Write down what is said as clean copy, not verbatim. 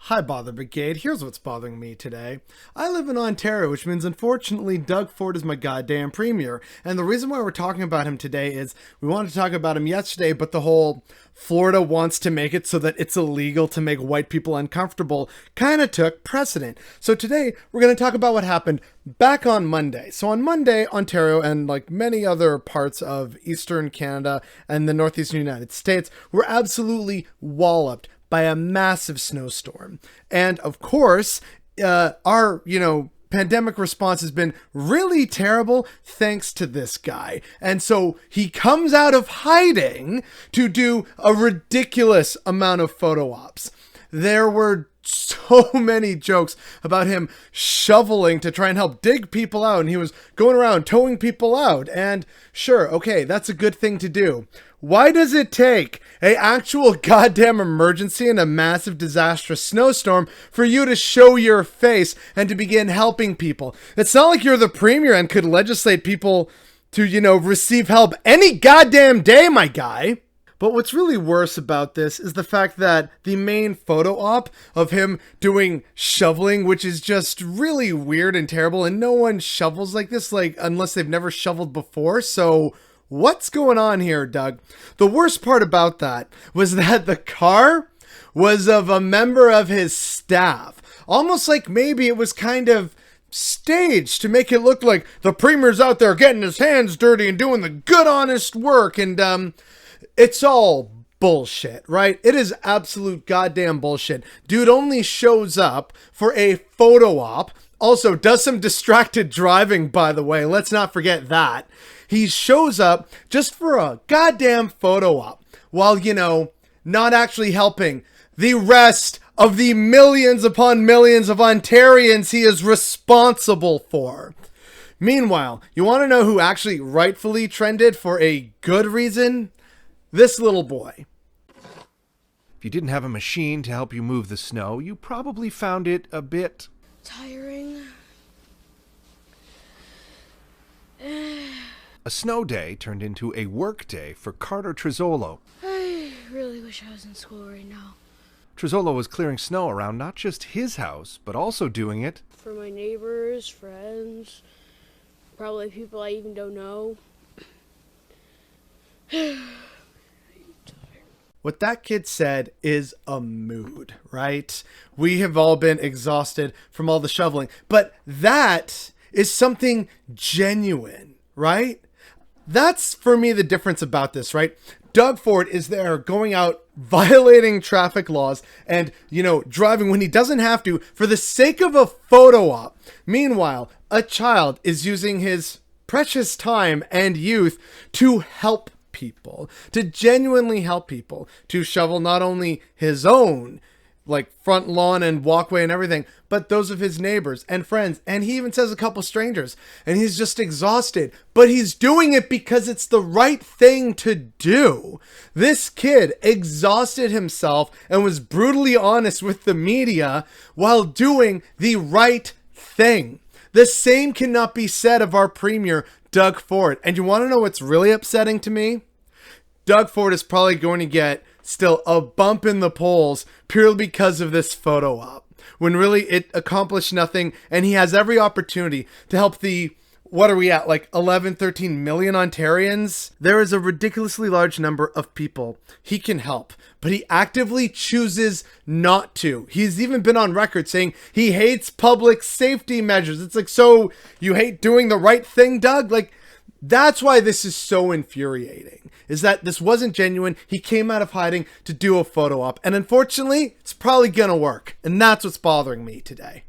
Hi, Bother Brigade. Here's what's bothering me today. I live in Ontario, which means unfortunately Doug Ford is my goddamn premier. And the reason why we're talking about him today is we wanted to talk about him yesterday, but the whole Florida wants to make it so that it's illegal to make white people uncomfortable kind of took precedent. So today we're going to talk about what happened back on Monday. So on Monday, Ontario and like many other parts of Eastern Canada and the Northeastern United States were absolutely walloped by a massive snowstorm. And of course, our, pandemic response has been really terrible thanks to this guy. And so he comes out of hiding to do a ridiculous amount of photo ops. There were so many jokes about him shoveling to try and help dig people out, and he was going around towing people out. And sure, okay, that's a good thing to do. Why does it take an actual goddamn emergency and a massive disastrous snowstorm for you to show your face and to begin helping people? It's not like you're the premier and could legislate people to, receive help any goddamn day, my guy. But what's really worse about this is the fact that the main photo op of him doing shoveling, which is just really weird and terrible, and no one shovels like this, unless they've never shoveled before. So what's going on here, Doug? The worst part about that was that the car was of a member of his staff. Almost like maybe it was kind of staged to make it look like the premier's out there getting his hands dirty and doing the good, honest work. And, it's all bullshit, right? It is absolute goddamn bullshit. Dude only shows up for a photo op. Also does some distracted driving, by the way. Let's not forget that. He shows up just for a goddamn photo op while, not actually helping the rest of the millions upon millions of Ontarians he is responsible for. Meanwhile, you want to know who actually rightfully trended for a good reason? This little boy. If you didn't have a machine to help you move the snow, you probably found it a bit tiring. A snow day turned into a work day for Carter Trisolo. I really wish I was in school right now. Trisolo was clearing snow around not just his house, but also doing it for my neighbors, friends, probably people I even don't know. What that kid said is a mood, right? We have all been exhausted from all the shoveling, but that is something genuine, right? That's, for me, the difference about this, right? Doug Ford is there going out, violating traffic laws and, driving when he doesn't have to for the sake of a photo op. Meanwhile, a child is using his precious time and youth to help people, to genuinely help people, to shovel not only his own front lawn and walkway and everything, but those of his neighbors and friends, and he even says a couple strangers, and he's just exhausted, but he's doing it because it's the right thing to do. This kid exhausted himself and was brutally honest with the media while doing the right thing. The same cannot be said of our premier, Doug Ford. And you want to know what's really upsetting to me? Doug Ford is probably going to get still a bump in the polls purely because of this photo op, when really it accomplished nothing, and he has every opportunity to help the, what are we at, 11, 13 million Ontarians? There is a ridiculously large number of people he can help, but he actively chooses not to. He's even been on record saying he hates public safety measures. It's so you hate doing the right thing, Doug? That's why this is so infuriating, is that this wasn't genuine. He came out of hiding to do a photo op, and unfortunately, it's probably gonna work. And that's what's bothering me today.